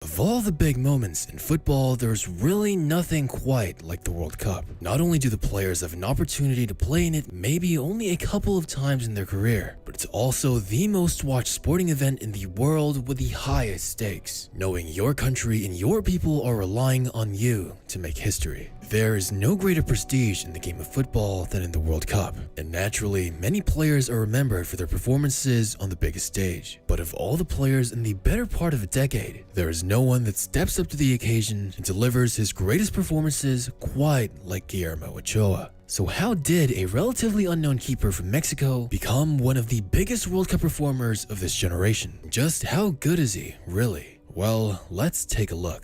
Of all the big moments in football, there's really nothing quite like the World Cup. Not only do the players have an opportunity to play in it maybe only a couple of times in their career, but it's also the most watched sporting event in the world with the highest stakes, knowing your country and your people are relying on you to make history. There is no greater prestige in the game of football than in the World Cup, and naturally, many players are remembered for their performances on the biggest stage. But of all the players in the better part of a decade, there is no one that steps up to the occasion and delivers his greatest performances quite like Guillermo Ochoa. So how did a relatively unknown keeper from Mexico become one of the biggest World Cup performers of this generation? Just how good is he, really? Well, let's take a look.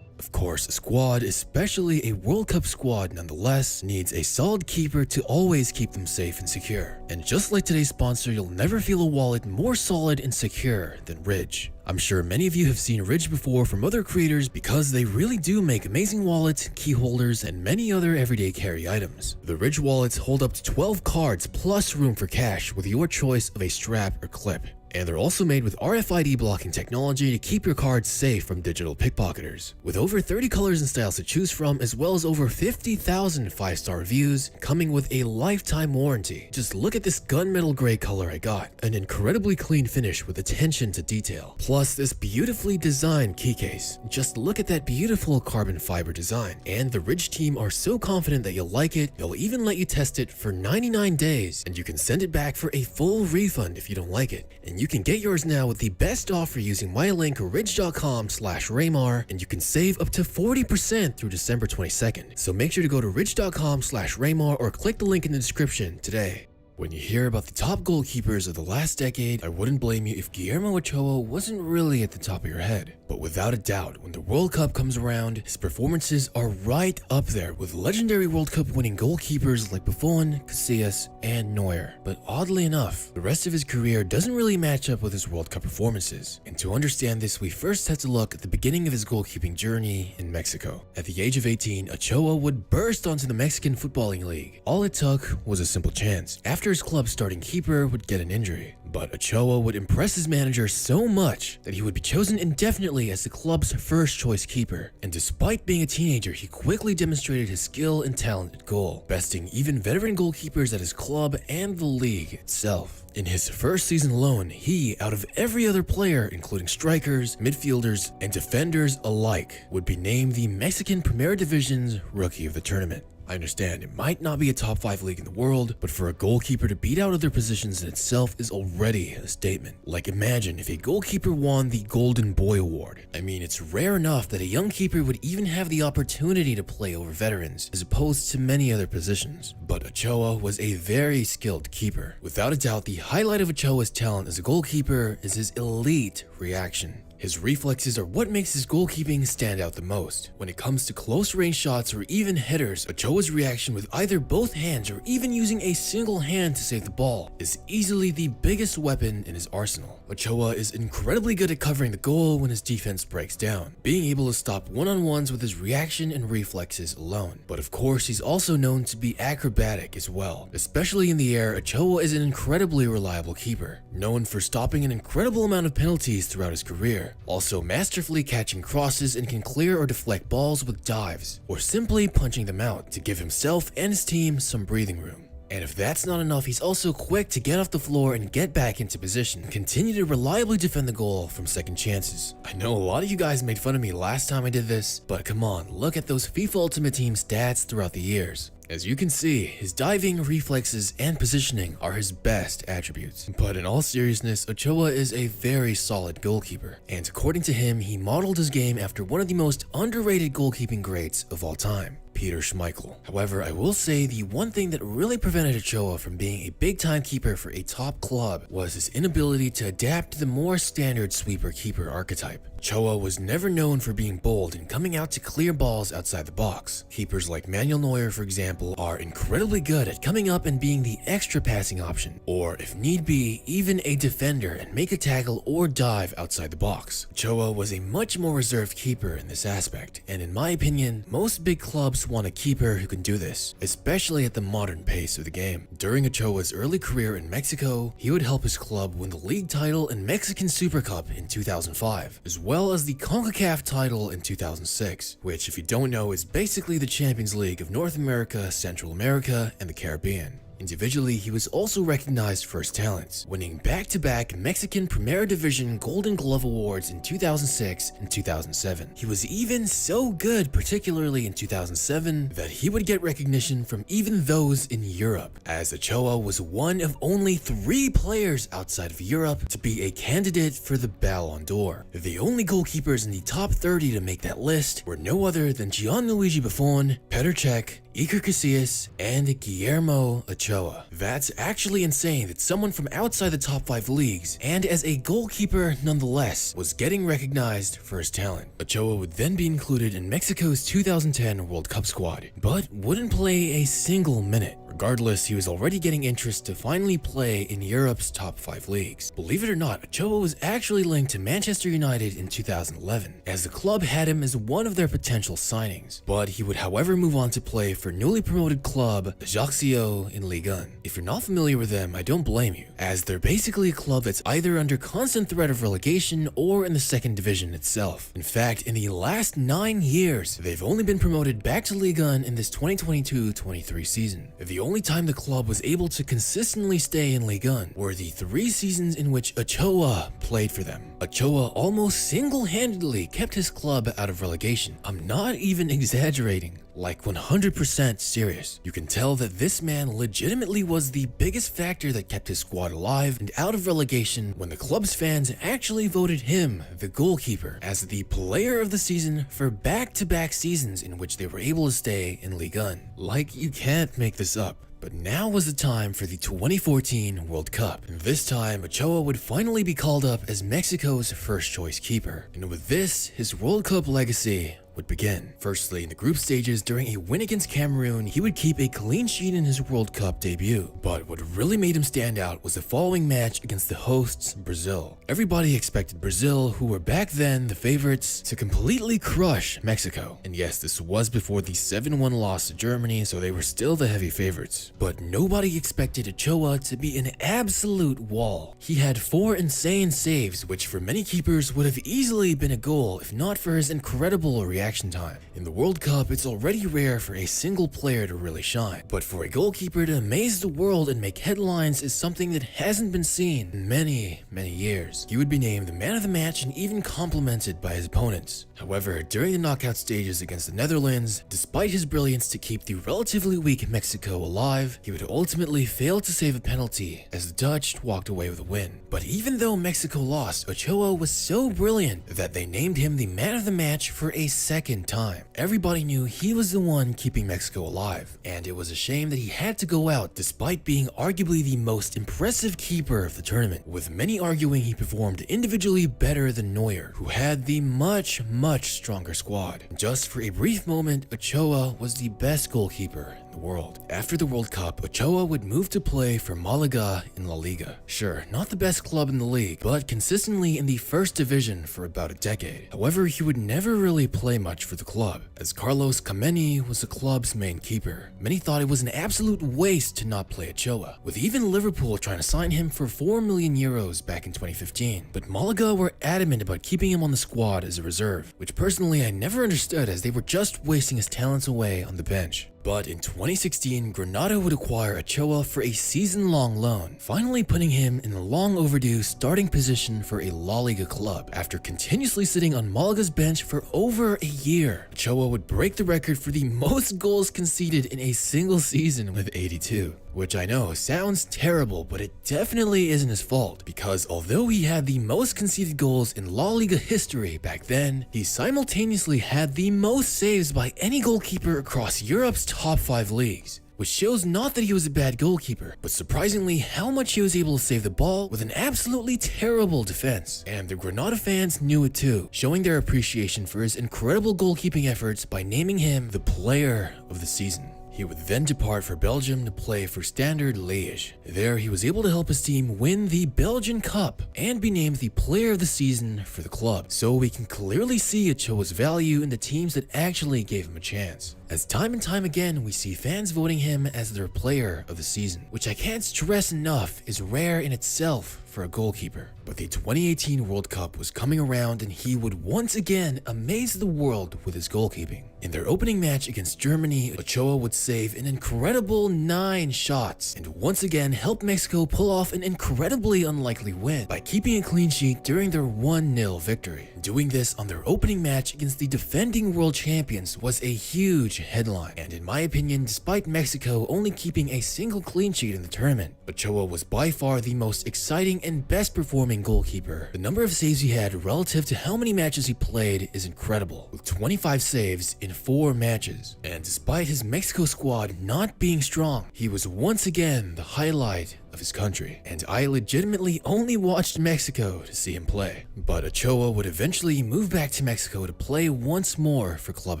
Of course, a squad, especially a World Cup squad nonetheless, needs a solid keeper to always keep them safe and secure. And just like today's sponsor, you'll never feel a wallet more solid and secure than Ridge. I'm sure many of you have seen Ridge before from other creators because they really do make amazing wallets, key holders, and many other everyday carry items. The Ridge wallets hold up to 12 cards plus room for cash with your choice of a strap or clip. And they're also made with RFID blocking technology to keep your cards safe from digital pickpocketers. With over 30 colors and styles to choose from, as well as over 50,000 5-star reviews, coming with a lifetime warranty. Just look at this gunmetal gray color I got, an incredibly clean finish with attention to detail. Plus this beautifully designed key case. Just look at that beautiful carbon fiber design. And the Ridge team are so confident that you'll like it, they'll even let you test it for 99 days, and you can send it back for a full refund if you don't like it. And you can get yours now with the best offer using my link ridge.com/Raymar, and you can save up to 40% through December 22nd. So make sure to go to ridge.com/Raymar or click the link in the description today. When you hear about the top goalkeepers of the last decade, I wouldn't blame you if Guillermo Ochoa wasn't really at the top of your head. But without a doubt, when the World Cup comes around, his performances are right up there with legendary World Cup winning goalkeepers like Buffon, Casillas, and Neuer. But oddly enough, the rest of his career doesn't really match up with his World Cup performances. And to understand this, we first have to look at the beginning of his goalkeeping journey in Mexico. At the age of 18, Ochoa would burst onto the Mexican Footballing League. All it took was a simple chance. After his club's starting keeper would get an injury. But Ochoa would impress his manager so much that he would be chosen indefinitely as the club's first choice keeper. And despite being a teenager, he quickly demonstrated his skill and talent at goal, besting even veteran goalkeepers at his club and the league itself. In his first season alone, he, out of every other player, including strikers, midfielders, and defenders alike, would be named the Mexican Primera Division's Rookie of the Tournament. I understand it might not be a top 5 league in the world, but for a goalkeeper to beat out other positions in itself is already a statement. Like, imagine if a goalkeeper won the Golden Boy Award. I mean, it's rare enough that a young keeper would even have the opportunity to play over veterans, as opposed to many other positions. But Ochoa was a very skilled keeper. Without a doubt, the highlight of Ochoa's talent as a goalkeeper is his elite reaction. His reflexes are what makes his goalkeeping stand out the most. When it comes to close range shots or even headers, Ochoa's reaction with either both hands or even using a single hand to save the ball is easily the biggest weapon in his arsenal. Ochoa is incredibly good at covering the goal when his defense breaks down, being able to stop one-on-ones with his reaction and reflexes alone. But of course, he's also known to be acrobatic as well. Especially in the air, Ochoa is an incredibly reliable keeper, known for stopping an incredible amount of penalties throughout his career. Also masterfully catching crosses and can clear or deflect balls with dives, or simply punching them out to give himself and his team some breathing room. And if that's not enough, he's also quick to get off the floor and get back into position, continue to reliably defend the goal from second chances. I know a lot of you guys made fun of me last time I did this, but come on, look at those FIFA Ultimate Team stats throughout the years. As you can see, his diving, reflexes, and positioning are his best attributes. But in all seriousness, Ochoa is a very solid goalkeeper, and according to him, he modeled his game after one of the most underrated goalkeeping greats of all time, Peter Schmeichel. However, I will say the one thing that really prevented Ochoa from being a big-time keeper for a top club was his inability to adapt to the more standard sweeper-keeper archetype. Ochoa was never known for being bold and coming out to clear balls outside the box. Keepers like Manuel Neuer, for example, example, are incredibly good at coming up and being the extra passing option, or if need be, even a defender and make a tackle or dive outside the box. Ochoa was a much more reserved keeper in this aspect, and in my opinion, most big clubs want a keeper who can do this, especially at the modern pace of the game. During Ochoa's early career in Mexico, he would help his club win the league title and Mexican Super Cup in 2005, as well as the CONCACAF title in 2006, which, if you don't know, is basically the Champions League of North America, Central America, and the Caribbean. Individually, he was also recognized for his talents, winning back-to-back Mexican Primera Division Golden Glove Awards in 2006 and 2007. He was even so good, particularly in 2007, that he would get recognition from even those in Europe, as Ochoa was one of only 3 players outside of Europe to be a candidate for the Ballon d'Or. The only goalkeepers in the top 30 to make that list were no other than Gianluigi Buffon, Petr Cech, Iker Casillas, and Guillermo Ochoa. That's actually insane that someone from outside the top 5 leagues, and as a goalkeeper nonetheless, was getting recognized for his talent. Ochoa would then be included in Mexico's 2010 World Cup squad, but wouldn't play a single minute. Regardless, he was already getting interest to finally play in Europe's top 5 leagues. Believe it or not, Ochoa was actually linked to Manchester United in 2011, as the club had him as one of their potential signings. But he would however move on to play for newly promoted club Ajaccio in Ligue 1. If you're not familiar with them, I don't blame you, as they're basically a club that's either under constant threat of relegation or in the second division itself. In fact, in the last 9 years, they've only been promoted back to Ligue 1 in this 2022-23 season. The only time the club was able to consistently stay in Ligue 1 were the 3 seasons in which Ochoa played for them. Ochoa almost single-handedly kept his club out of relegation. I'm not even exaggerating. Like 100% serious. You can tell that this man legitimately was the biggest factor that kept his squad alive and out of relegation when the club's fans actually voted him, the goalkeeper, as the player of the season for back-to-back seasons in which they were able to stay in Ligue 1. Like, you can't make this up. But now was the time for the 2014 World Cup, and this time Ochoa would finally be called up as Mexico's first choice keeper, and with this, his World Cup legacy would begin. Firstly, in the group stages during a win against Cameroon, he would keep a clean sheet in his World Cup debut. But what really made him stand out was the following match against the hosts, Brazil. Everybody expected Brazil, who were back then the favorites, to completely crush Mexico. And yes, this was before the 7-1 loss to Germany, so they were still the heavy favorites. But nobody expected Ochoa to be an absolute wall. He had 4 insane saves, which for many keepers would have easily been a goal if not for his incredible reaction time. In the World Cup, it's already rare for a single player to really shine, but for a goalkeeper to amaze the world and make headlines is something that hasn't been seen in many years. He would be named the man of the match and even complimented by his opponents. However, during the knockout stages against the Netherlands, despite his brilliance to keep the relatively weak Mexico alive, he would ultimately fail to save a penalty as the Dutch walked away with a win. But even though Mexico lost, Ochoa was so brilliant that they named him the man of the match for a second time. Everybody knew he was the one keeping Mexico alive, and it was a shame that he had to go out despite being arguably the most impressive keeper of the tournament, with many arguing he performed individually better than Neuer, who had the much stronger squad. Just for a brief moment, Ochoa was the best goalkeeper in the world. After the World Cup, Ochoa would move to play for Malaga in La Liga. Sure, not the best club in the league, but consistently in the first division for about a decade. However, he would never really play much for the club, as Carlos Kameni was the club's main keeper. Many thought it was an absolute waste to not play Ochoa, with even Liverpool trying to sign him for 4 million euros back in 2015. But Malaga were adamant about keeping him on the squad as a reserve, which personally I never understood, as they were just wasting his talents away on the bench. But in 2016, Granada would acquire Ochoa for a season-long loan, finally putting him in the long-overdue starting position for a La Liga club. After continuously sitting on Malaga's bench for over a year, Ochoa would break the record for the most goals conceded in a single season with 82. Which I know sounds terrible, but it definitely isn't his fault, because although he had the most conceded goals in La Liga history back then, he simultaneously had the most saves by any goalkeeper across Europe's top 5 leagues. Which shows not that he was a bad goalkeeper, but surprisingly how much he was able to save the ball with an absolutely terrible defense. And the Granada fans knew it too, showing their appreciation for his incredible goalkeeping efforts by naming him the player of the season. He He would then depart for Belgium to play for Standard Liège. There, he was able to help his team win the Belgian Cup and be named the player of the season for the club. So we can clearly see Ochoa's value in the teams that actually gave him a chance. As time and time again, we see fans voting him as their player of the season, which I can't stress enough is rare in itself for a goalkeeper. But the 2018 World Cup was coming around and he would once again amaze the world with his goalkeeping. In their opening match against Germany, Ochoa would save an incredible 9 shots and once again help Mexico pull off an incredibly unlikely win by keeping a clean sheet during their 1-0 victory. Doing this on their opening match against the defending world champions was a huge headline, and in my opinion, despite Mexico only keeping a single clean sheet in the tournament, Ochoa was by far the most exciting and best performing goalkeeper. The number of saves he had relative to how many matches he played is incredible, with 25 saves in 4 matches. And despite his Mexico squad not being strong, he was once again the highlight of his country, and I legitimately only watched Mexico to see him play. But Ochoa would eventually move back to Mexico to play once more for Club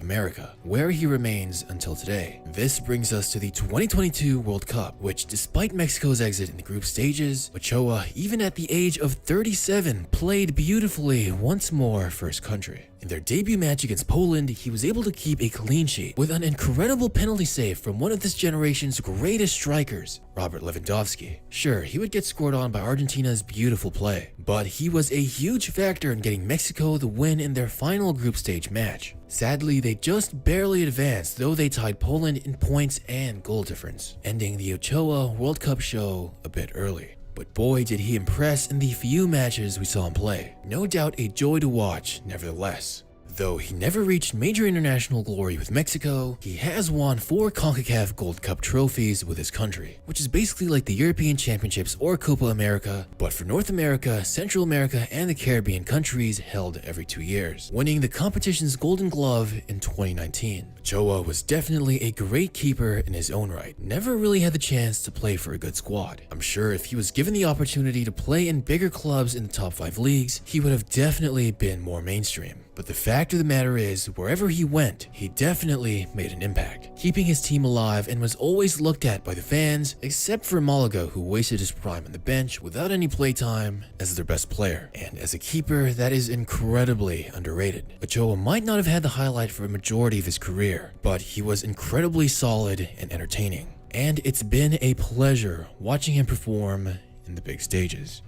America, where he remains until today. This brings us to the 2022 World Cup, which despite Mexico's exit in the group stages, Ochoa, even at the age of 37, played beautifully once more for his country. In their debut match against Poland, he was able to keep a clean sheet with an incredible penalty save from one of this generation's greatest strikers, Robert Lewandowski. Sure, he would get scored on by Argentina's beautiful play, but he was a huge factor in getting Mexico the win in their final group stage match. Sadly, they just barely advanced, though they tied Poland in points and goal difference, ending the Ochoa World Cup show a bit early. But boy did he impress in the few matches we saw him play. No doubt a joy to watch, nevertheless. Though he never reached major international glory with Mexico, he has won 4 CONCACAF Gold Cup trophies with his country, which is basically like the European Championships or Copa America, but for North America, Central America, and the Caribbean countries held every 2 years, winning the competition's Golden Glove in 2019. Ochoa was definitely a great keeper in his own right, never really had the chance to play for a good squad. I'm sure if he was given the opportunity to play in bigger clubs in the top 5 leagues, he would have definitely been more mainstream. But the fact of the matter is, wherever he went, he definitely made an impact, keeping his team alive and was always looked at by the fans, except for Malaga, who wasted his prime on the bench without any playtime as their best player. And as a keeper, that is incredibly underrated. Ochoa might not have had the highlight for a majority of his career, but he was incredibly solid and entertaining. And it's been a pleasure watching him perform in the big stages.